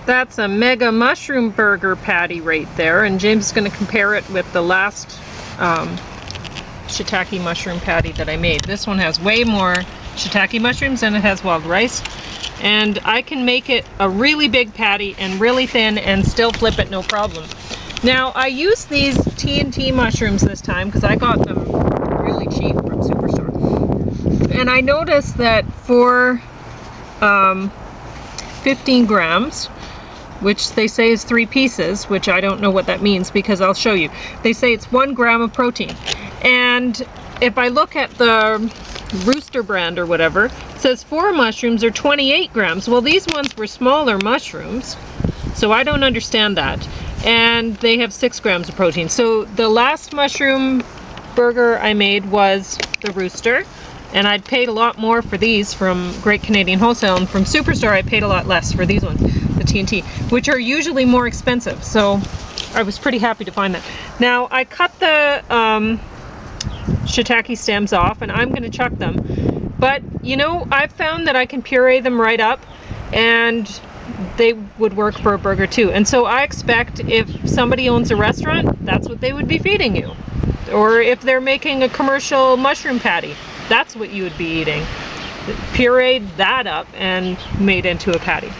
That's a mega mushroom burger patty right there, and James is going to compare it with the last shiitake mushroom patty that I made. This one has way more shiitake mushrooms than it has wild rice, and I can make it a really big patty and really thin and still flip it no problem. Now I used these TNT mushrooms this time because I got them really cheap from Superstore, and I noticed that for 15 grams, which they say is 3 pieces, which I don't know what that means because I'll show you. They say it's 1 gram of protein. And if I look at the Rooster brand or whatever, it says 4 mushrooms are 28 grams. Well, these ones were smaller mushrooms, so I don't understand that. And they have 6 grams of protein. So the last mushroom burger I made was the Rooster, and I'd paid a lot more for these from Great Canadian Wholesale, and from Superstore I paid a lot less for these ones, the TNT, which are usually more expensive. So I was pretty happy to find that. Now I cut the shiitake stems off, and I'm going to chuck them. But you know, I've found that I can puree them right up, and they would work for a burger too. And so I expect if somebody owns a restaurant, that's what they would be feeding you. Or if they're making a commercial mushroom patty, that's what you would be eating. Pureed that up and made into a patty.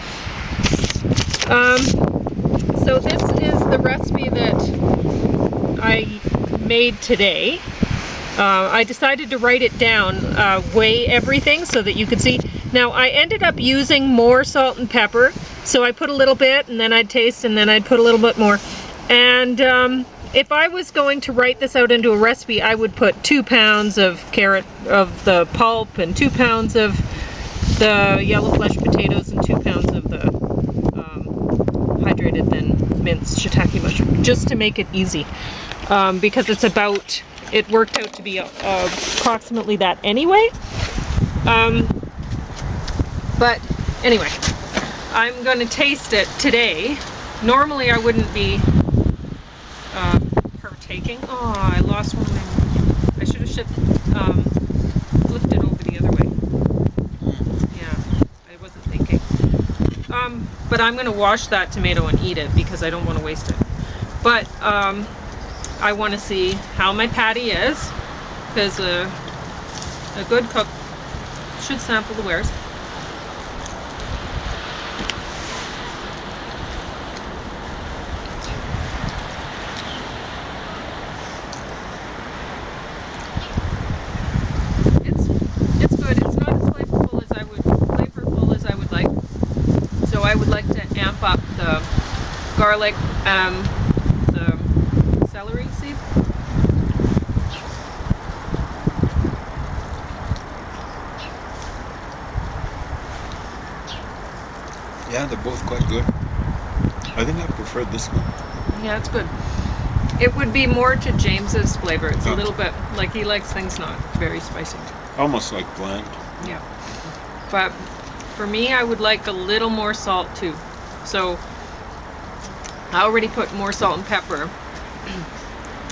So this is the recipe that I made today. I decided to write it down, weigh everything so that you could see. Now I ended up using more salt and pepper, so I put a little bit and then I'd taste and then I'd put a little bit more. And if I was going to write this out into a recipe, I would put 2 pounds of the pulp, and 2 pounds of the yellow flesh potatoes, and 2 pounds of the hydrated then minced shiitake mushroom, just to make it easy, because it worked out to be approximately that anyway. But anyway, I'm going to taste it today. Normally I wouldn't be partaking. Oh, I lost one of my... I should have flipped it over the other way. Yeah, I wasn't thinking. But I'm going to wash that tomato and eat it because I don't want to waste it. But I want to see how my patty is, because a good cook should sample the wares. It's good. It's not as flavorful as I would like. So I would like to amp up the garlic, the celery seeds. Yeah, they're both quite good. I think I prefer this one. Yeah, it's good. It would be more to James's flavor. It's a little bit like he likes things not very spicy. Almost like bland. Yeah. But for me, I would like a little more salt too. So I already put more salt and pepper.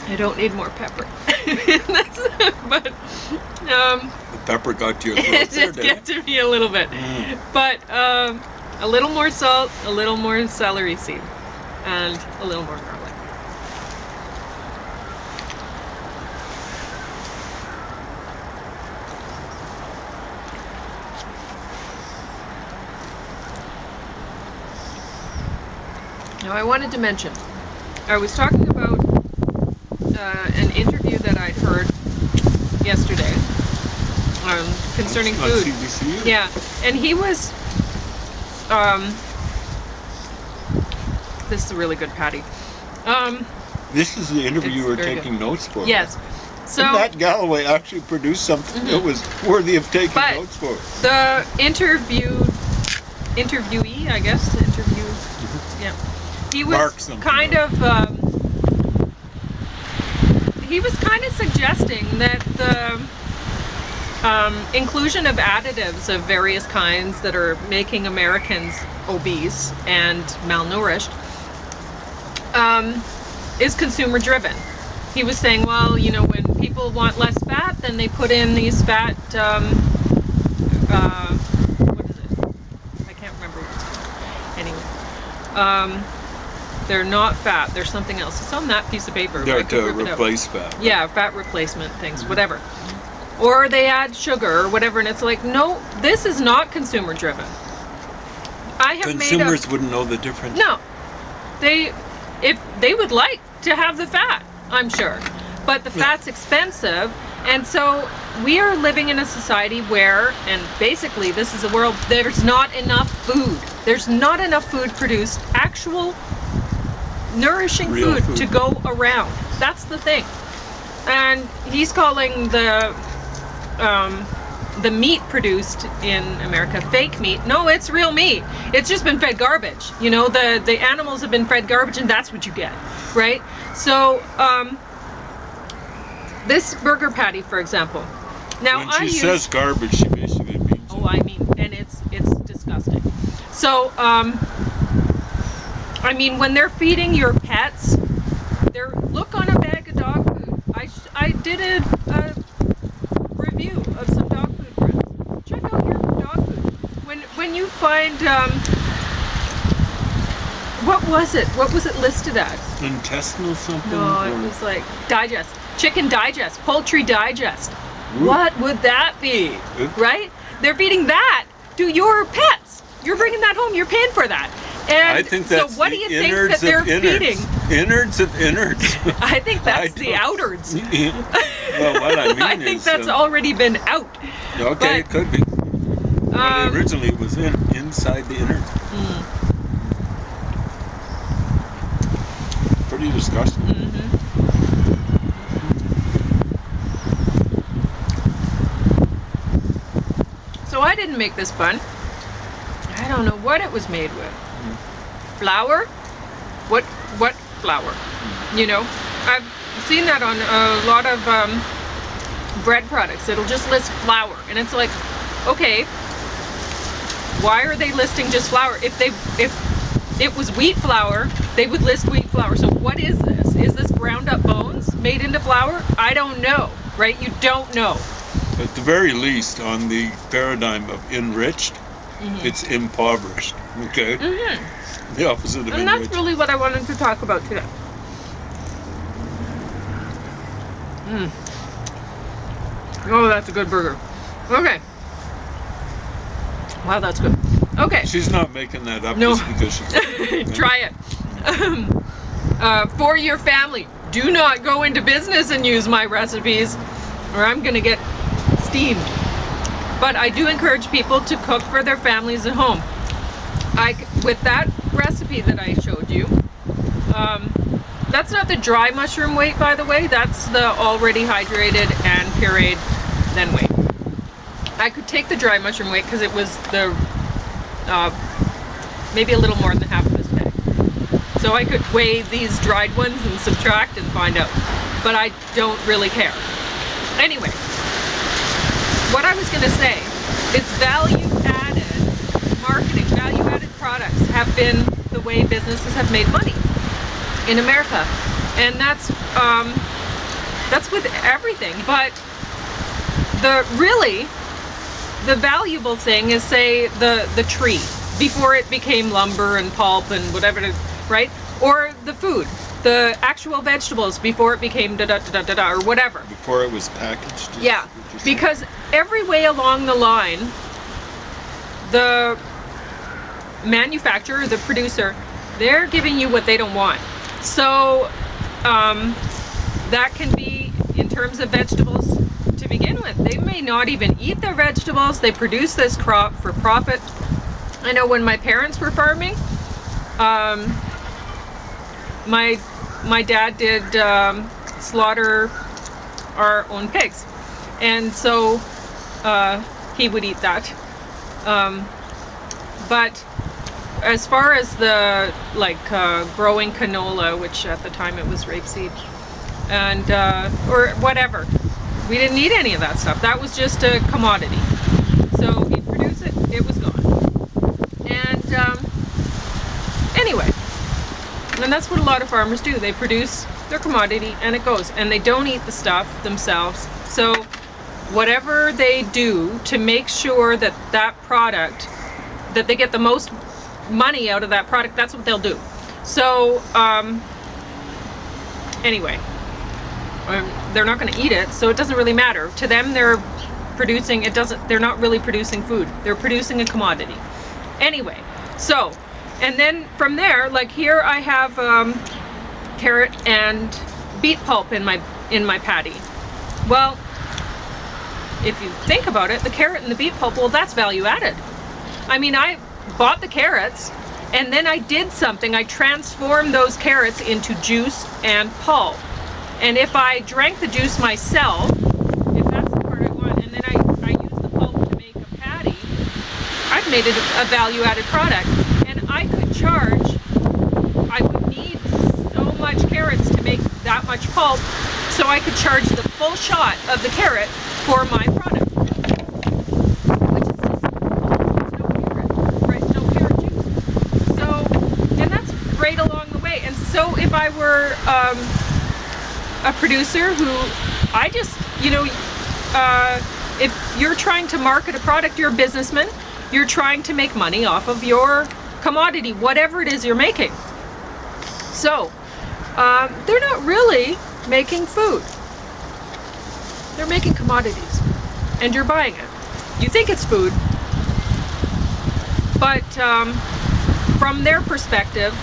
I don't need more pepper. But the pepper got to your throat. It did get to me a little bit. But a little more salt, a little more celery seed, and a little more garlic. Now I wanted to mention, I was talking about an interview that I'd heard yesterday concerning food. CBC? Yeah, and he was, this is a really good patty. This is the interview you were very taking notes for. Yes. So and Matt Galloway actually produced something that was worthy of taking notes for. The interviewee, I guess, yeah. He was kind of suggesting that the inclusion of additives of various kinds that are making Americans obese and malnourished is consumer driven. He was saying, well, you know, when people want less fat, then they put in these fat, what is it? I can't remember what it's called. Anyway, They're not fat. There's something else. It's on that piece of paper. They're I could to rip it out. replace fat. Right? Yeah, fat replacement things, whatever. Or they add sugar or whatever, and it's like, no, this is not consumer driven. I have Consumers wouldn't know the difference. No, if they would like to have the fat, I'm sure, but the fat's expensive, and so we are living in a society where, and basically this is a world, there's not enough food. There's not enough food produced, actual nourishing food to go around. That's the thing. And he's calling the meat produced in America fake meat. No, it's real meat. It's just been fed garbage. You know, the animals have been fed garbage, and that's what you get, right? So this burger patty, for example. Now when she says garbage, she basically means. Oh, I mean, and it's disgusting. So I mean, when they're feeding your pets, look on a bag of dog food. I did a review of some dog food brands. Check out your dog food. When you find what was it listed as? Intestinal something? No, it was like Digest, Chicken Digest, Poultry Digest. Ooh. What would that be? Right? They're feeding that to your pets. You're bringing that home. You're paying for that. And I think that's so what do you think that they're feeding? Innards of innards. I think that's the outards. Well, what I mean I think that's already been out. Okay, but, it could be. But originally it was inside the innards. Pretty disgusting. Mm-hmm. So I didn't make this bun. I don't know what it was made with. Flour? What flour? You know, I've seen that on a lot of bread products. It'll just list flour, and it's like, okay, why are they listing just flour? If it was wheat flour, they would list wheat flour. So what is this? Is this ground up bones made into flour? I don't know, right? You don't know. At the very least, on the paradigm of enriched, it's impoverished. Okay. The opposite of enriched. And that's really what I wanted to talk about today. Oh, that's a good burger. Okay. Wow, that's good. Okay. She's not making that up just because she's... Try it. For your family, do not go into business and use my recipes, or I'm going to get steamed. But I do encourage people to cook for their families at home. With that recipe that I showed you, that's not the dry mushroom weight, by the way. That's the already hydrated and pureed then weight. I could take the dry mushroom weight because it was the maybe a little more than half of this bag. So I could weigh these dried ones and subtract and find out. But I don't really care. Anyway, what I was going to say is value-added marketing, value-added products have been the way businesses have made money in America, and that's with everything. But the valuable thing is, say, the tree before it became lumber and pulp and whatever it is, right? Or the food, the actual vegetables before it became da-da-da-da-da or whatever. Before it was packaged? Yeah, because every way along the line, the manufacturer, the producer, they're giving you what they don't want. So that can be in terms of vegetables to begin with. They may not even eat their vegetables. They produce this crop for profit. I know when my parents were farming, my dad did slaughter our own pigs, and so he would eat that. But as far as the growing canola, which at the time it was rapeseed, and or whatever, we didn't need any of that stuff. That was just a commodity. So he'd produce it, it was gone. And anyway, and that's what a lot of farmers do. They produce their commodity and it goes, and they don't eat the stuff themselves. So whatever they do to make sure that that product, that they get the most money out of that product, that's what they'll do. So anyway, they're not going to eat it, so it doesn't really matter to them. They're not really producing food, they're producing a commodity anyway. So, and then from there, like here I have carrot and beet pulp in my patty. Well, if you think about it, the carrot and the beet pulp, well, that's value added. I mean, I bought the carrots and then I did something. I transformed those carrots into juice and pulp. And if I drank the juice myself, if that's the part I want, and then I use the pulp to make a patty, I've made it a value added product. And I could charge, I would need so much carrots to make that much pulp, so I could charge the full shot of the carrot for my product, which is just no carrot juice. So, and that's great along the way. And so if I were a producer who, I just, if you're trying to market a product, you're a businessman, you're trying to make money off of your commodity, whatever it is you're making. So, they're not really making food. They're making commodities, and you're buying it. You think it's food, but from their perspective,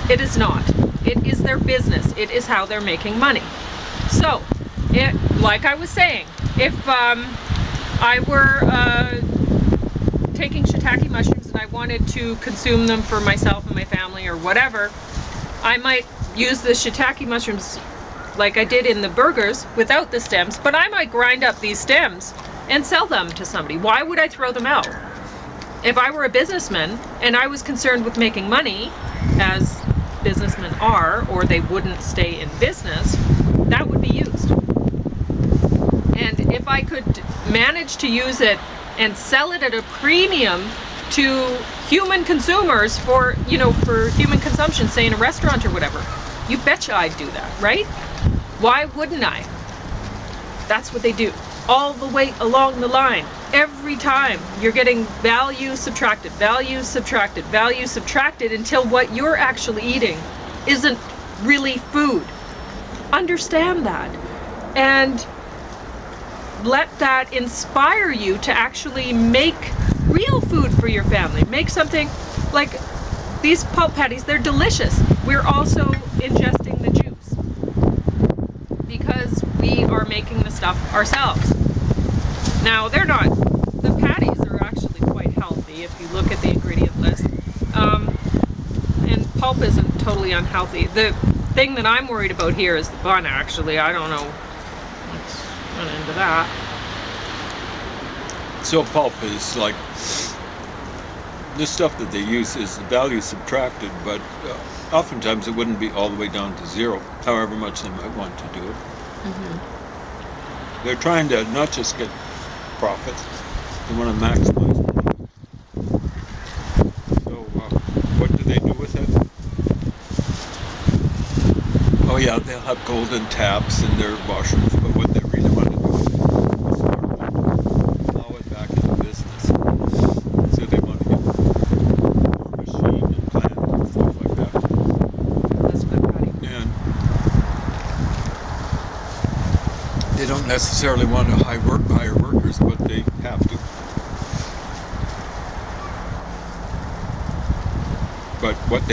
it is not. It is their business. It is how they're making money. So, like I was saying, if I were taking shiitake mushrooms and I wanted to consume them for myself and my family or whatever, I might use the shiitake mushrooms like I did in the burgers without the stems, but I might grind up these stems and sell them to somebody. Why would I throw them out? If I were a businessman and I was concerned with making money, as businessmen are, or they wouldn't stay in business, that would be used. And if I could manage to use it and sell it at a premium to human consumers for human consumption, say in a restaurant or whatever, you betcha I'd do that, right? Why wouldn't I? That's what they do all the way along the line. Every time you're getting value subtracted, value subtracted, value subtracted, until what you're actually eating isn't really food. Understand that, and let that inspire you to actually make real food for your family. Make something like these pulp patties. They're delicious. We're also ingesting the juice because we are making the stuff ourselves. Now, the patties are actually quite healthy if you look at the ingredient list. And pulp isn't totally unhealthy. The thing that I'm worried about here is the bun, actually. I don't know. Let's run into that. So pulp is like, the stuff that they use is the value subtracted, but oftentimes it wouldn't be all the way down to zero, however much they might want to do it. Mm-hmm. They're trying to not just get profits, they want to maximize profit. So what do they do with it? Oh yeah, they'll have golden taps in their washrooms, but what they really want to do is plow it back into business. So they want to get more machine and plant and stuff like that. That's good, Patty. And they don't necessarily want to hire workers, but they have to. But what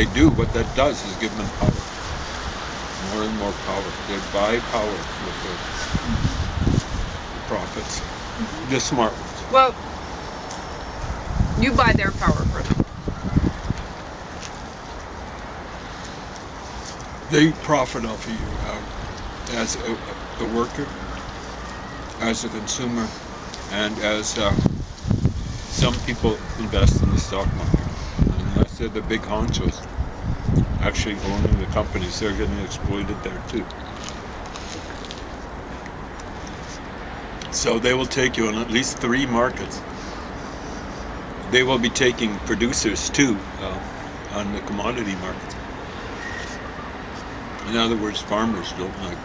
that does is give them power. More and more power. They buy power with their profits. Mm-hmm. The smart ones. Well, you buy their power for them. They profit off of you as a worker, as a consumer, and as some people invest in the stock market. Unless they're the big honchos actually owning the companies, they're getting exploited there too. So they will take you on at least 3 markets. They will be taking producers too on the commodity market. In other words, farmers don't like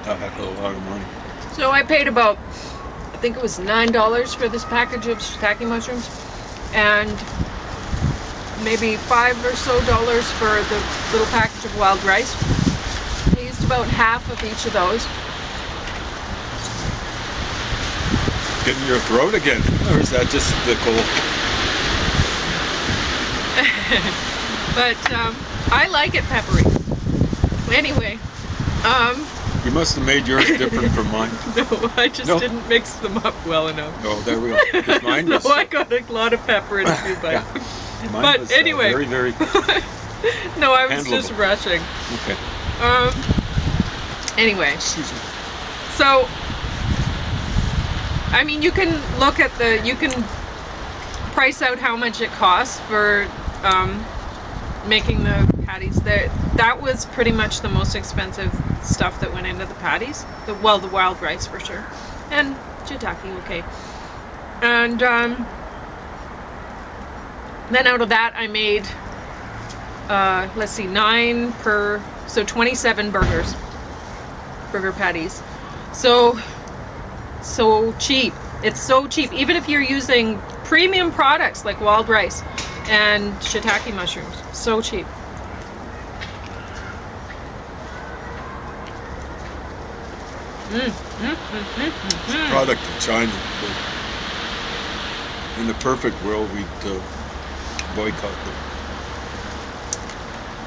a heck of a lot of money. So I paid about, I think it was $9 for this package of shiitake mushrooms, and maybe $5 or so for the little package of wild rice. I used about half of each of those. Getting your throat again, or is that just the cold? But I like it peppery. Anyway, you must have made yours different from mine. No, I just didn't mix them up well enough. Oh, there we go. 'Cause mine was, No, I got a lot of pepper in a few bites. yeah. Mine But was, anyway, very, very no, I was handleable. just rushing. Okay. Anyway, Excuse me. so I mean, you can look at you can price out how much it costs for making the patties. That was pretty much the most expensive stuff that went into the patties. The wild rice for sure, and shiitake, okay. And then out of that, I made let's see, 9 per, so 27 burger patties. So cheap. It's so cheap, even if you're using premium products like wild rice and shiitake mushrooms. So cheap. Product of China. But in the perfect world, we'd boycott them.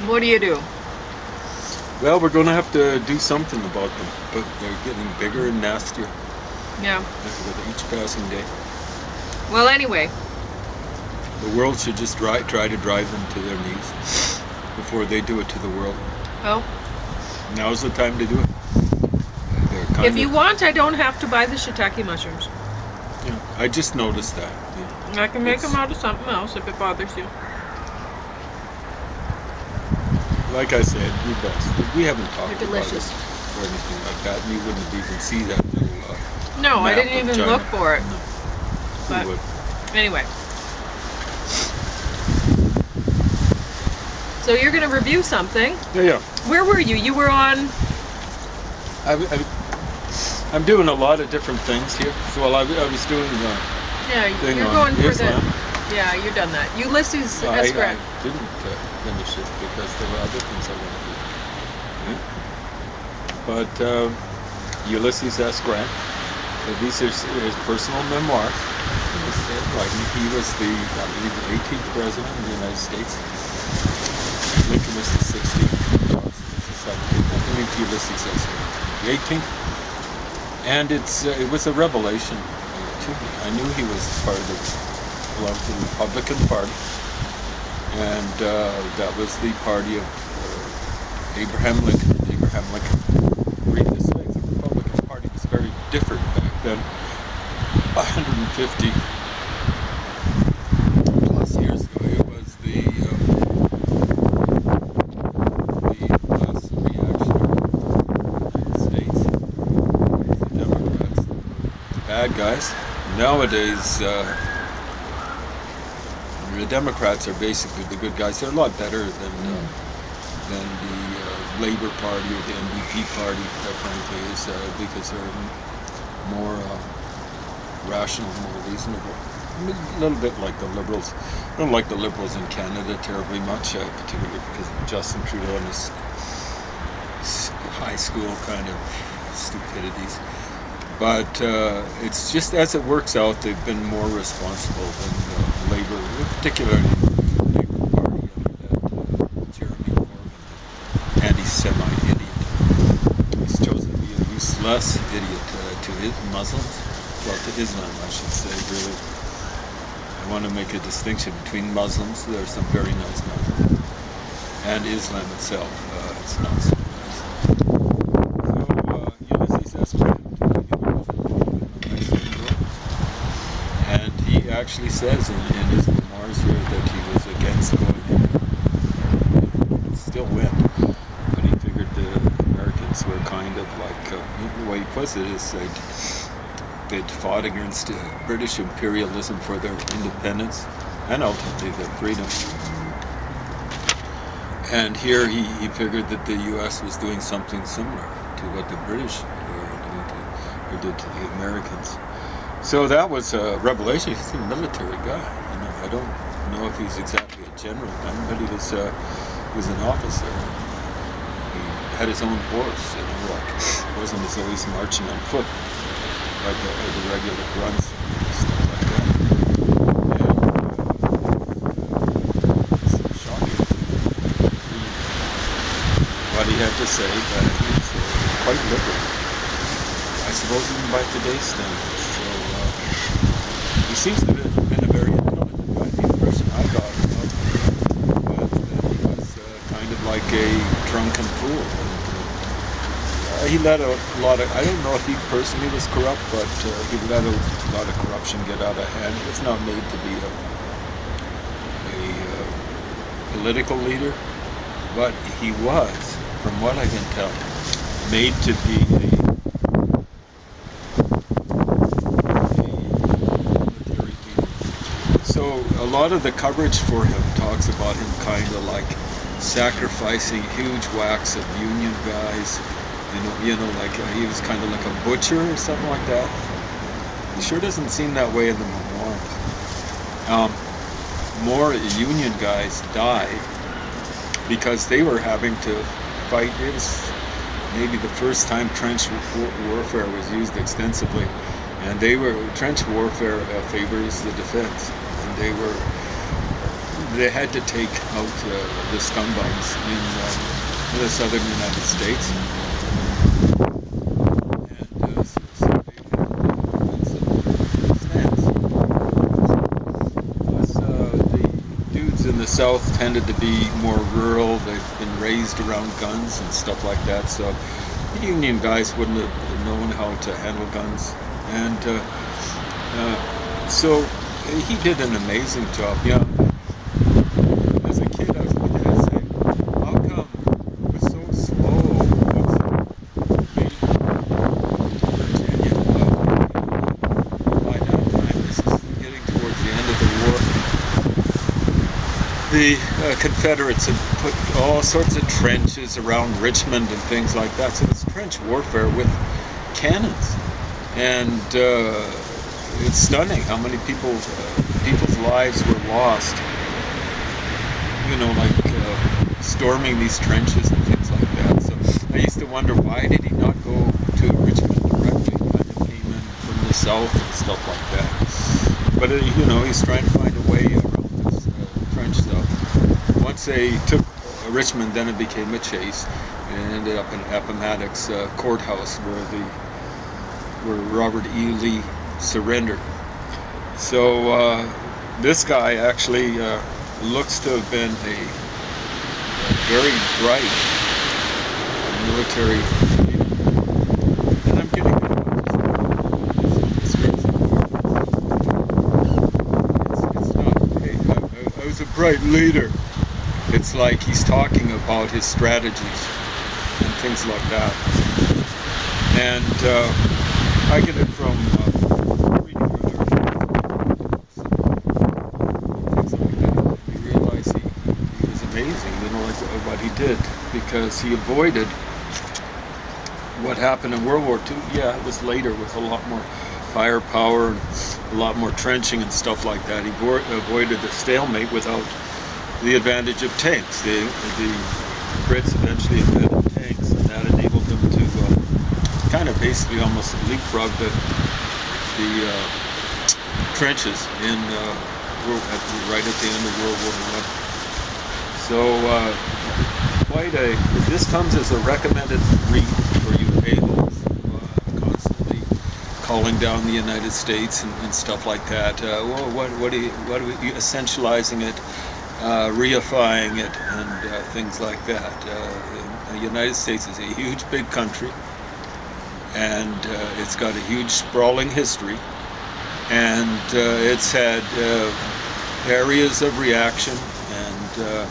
What do you do? Well, we're going to have to do something about them, but they're getting bigger and nastier. Yeah. With each passing day. Well, anyway. The world should just try to drive them to their knees before they do it to the world. Oh. Now's the time to do it. If you want, I don't have to buy the shiitake mushrooms. Yeah, I just noticed that. Yeah. I can make them out of something else if it bothers you. Like I said, we best. We haven't talked They're delicious. about it or anything like that. And you wouldn't even see that little no, I map didn't of even China. look for it. No. But Who would? anyway. So you're going to review something. Yeah. Where were you? You were on... I'm doing a lot of different things here. So I was doing yeah, thing you're on going for Islam. Yeah, you've done that. Ulysses I S. Grant. didn't finish it because there were other things I wanted to do. Yeah. But Ulysses S. Grant, these are his personal memoirs. He was the, I believe, the 18th president of the United States. Lincoln was the 16th. Johnson was the 17th. I believe Ulysses S. Grant, the 18th. And it was a revelation to me. I knew he was part of the Republican Party, and that was the party of Abraham Lincoln. Abraham Lincoln freed the slaves. The Republican Party was very different back then. 150 plus years ago, it was the last reaction of the United States. The Democrats, the bad guys. Nowadays, the Democrats are basically the good guys. They're a lot better than the Labour Party or the NDP Party, frankly, is because they're more rational, more reasonable. A little bit like the Liberals. I don't like the Liberals in Canada terribly much, particularly because of Justin Trudeau and his high school kind of stupidities. But it's just as it works out, they've been more responsible than Labour, particularly the Labour Party under that Jeremy Corbyn, anti-Semite idiot. He's chosen to be a useless idiot to Muslims. Well, to Islam, I should say, really. I want to make a distinction between Muslims. There are some very nice Muslims. And Islam itself. It's not so nice. So, Ulysses S. Grant. And he actually says in his memoirs here that he was against going in. He still went. But he figured the Americans were kind of like, the way he puts it is they'd fought against British imperialism for their independence and ultimately their freedom. And here he figured that the U.S. was doing something similar to what the British did to the Americans. So that was a revelation. He's a military guy. I don't know if he's exactly a general then, but he was an officer. He had his own horse, you know, like it wasn't as though he's marching on foot like the regular grunts and stuff like that. And it's shocking what he had to say, but he was quite liberal, I suppose, even by today's standards. So he seems to have been a very intelligent guy. The impression I got of him was that he was kind of like a drunken fool. He let a lot of, I don't know if he personally was corrupt, but he let a lot of corruption get out of hand. He was not made to be a political leader, but he was, from what I can tell, made to be a military leader. So a lot of the coverage for him talks about him kind of like sacrificing huge whacks of union guys. You know, like he was kind of like a butcher or something like that. It sure doesn't seem that way in the memoirs. More union guys died because they were having to fight. It was maybe the first time trench warfare was used extensively, and trench warfare favors the defense, and they had to take out the scumbags in the southern United States. In the South tended to be more rural. They've been raised around guns and stuff like that, so the Union guys wouldn't have known how to handle guns, and so he did an amazing job. Yeah, as a kid I was looking at it saying, how come it was so slow to Virginia? By that time, this is getting towards the end of the war. The Confederates had put all sorts of trenches around Richmond and things like that. So it's trench warfare with cannons, and it's stunning how many people's lives were lost. You know, like storming these trenches and things like that. So I used to wonder, why did he not go to Richmond directly? Kind of came in from the south and stuff like that. But you know, he's trying to find a way around this trench stuff. Once they took Richmond, then it became a chase, and it ended up in Appomattox courthouse, where Robert E. Lee surrendered. So this guy actually looks to have been a very bright military leader. And I'm getting it's not, hey, I was a bright leader. It's like he's talking about his strategies and things like that. And I get it from reading other things like that. You realize he was amazing, you know, like what he did, because he avoided what happened in World War II. Yeah, it was later with a lot more firepower and a lot more trenching and stuff like that. He avoided the stalemate without the advantage of tanks. The Brits eventually invented tanks, and that enabled them to kind of basically almost leapfrog the trenches in right at the end of World War I. So this comes as a recommended read for you a-holes, constantly calling down the United States and stuff like that. What are you essentializing it, reifying it, and things like that. The United States is a huge, big country, and it's got a huge, sprawling history, and it's had areas of reaction and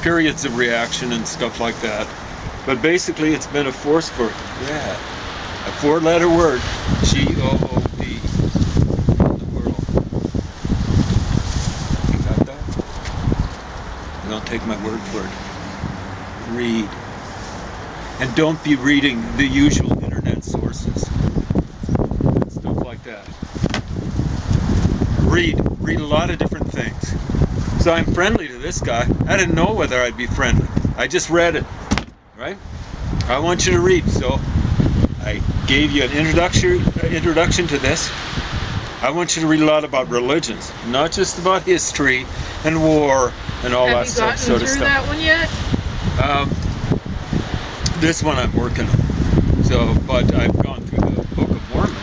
periods of reaction and stuff like that. But basically, it's been a force for, a four-letter word, G-O-O-D, in the world. You got that? Don't take my word for it. Read. And don't be reading the usual internet sources. Stuff like that. Read a lot of different things. So I'm friendly to this guy. I didn't know whether I'd be friendly. I just read it, right? I want you to read, so I gave you an introduction to this. I want you to read a lot about religions, not just about history and war and all that sort of stuff. Have you gotten through that one yet? This one I'm working on. So, but I've gone through the Book of Mormon.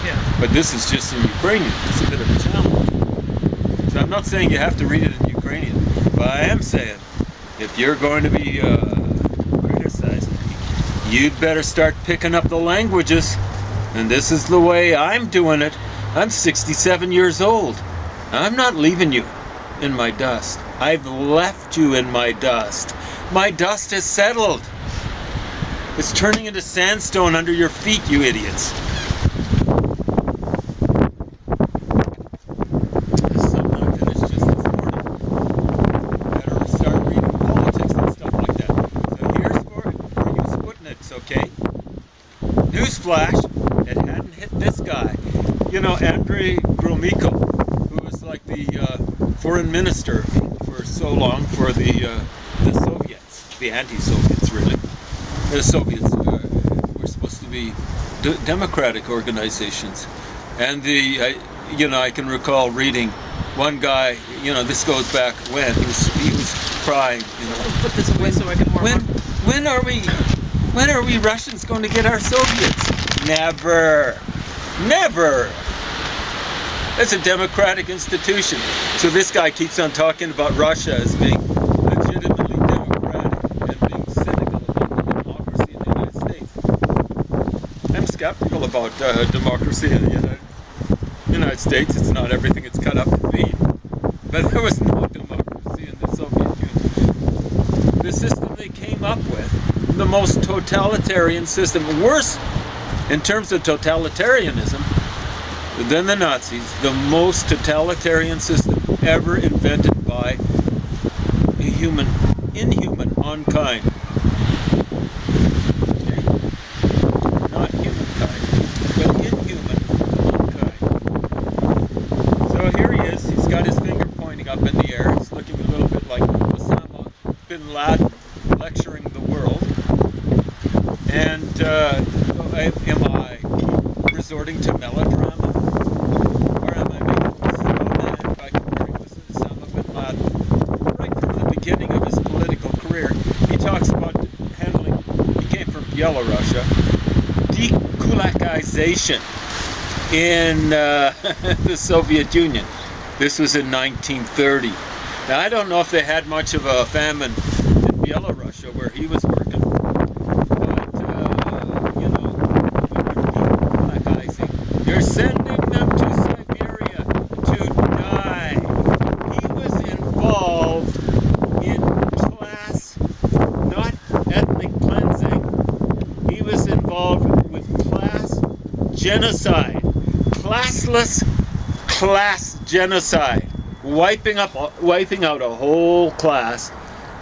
Yeah. But this is just in Ukrainian. It's a bit of a challenge. So I'm not saying you have to read it in Ukrainian, but I am saying if you're going to be criticizing me, you'd better start picking up the languages. And this is the way I'm doing it. I'm 67 years old. I'm not leaving you in my dust. I've left you in my dust. My dust has settled. It's turning into sandstone under your feet, you idiots. This is something I finished just this morning. Better start reading politics and stuff like that. So here's for you Sputniks, okay? Newsflash, it hadn't hit this guy. You know, Andrei Gromyko, who was like the foreign minister for so long for the Soviets, the anti-Soviets, really. The Soviets were supposed to be democratic organizations, and I can recall reading one guy. You know, this goes back when he was crying. You know, Put this away so I can warm up. When are we Russians going to get our Soviets? Never. It's a democratic institution. So this guy keeps on talking about Russia as being legitimately democratic and being cynical about the democracy in the United States. I'm skeptical about democracy in the United States. It's not everything it's cut up to be. But there was no democracy in the Soviet Union. The system they came up with, the most totalitarian system, worse in terms of totalitarianism than the Nazis, the most totalitarian system ever invented by inhuman mankind. Okay? Not humankind, but inhuman mankind. So here he is, he's got his finger pointing up in the air, he's looking a little bit like Osama bin Laden lecturing the world. And am I resorting to melodrama? Or am I making this romantic by comparing this to Osama bin Laden? Right from the beginning of his political career, he talks about handling, he came from Belarusia, dekulakization in the Soviet Union. This was in 1930. Now, I don't know if they had much of a famine in Belarusia where he was working. They're sending them to Siberia to die. He was involved in class, not ethnic cleansing. He was involved with class genocide. Classless class genocide. Wiping out a whole class.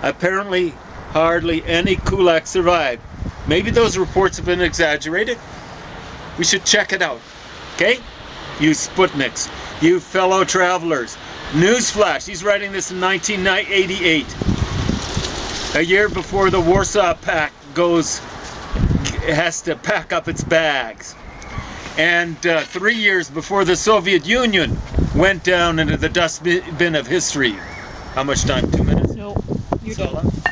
Apparently, hardly any kulaks survived. Maybe those reports have been exaggerated. We should check it out. Okay? You Sputniks, you fellow travelers. Newsflash, he's writing this in 1988. A year before the Warsaw Pact has to pack up its bags. And 3 years before the Soviet Union went down into the dustbin of history. How much time? 2 minutes? No, you don't.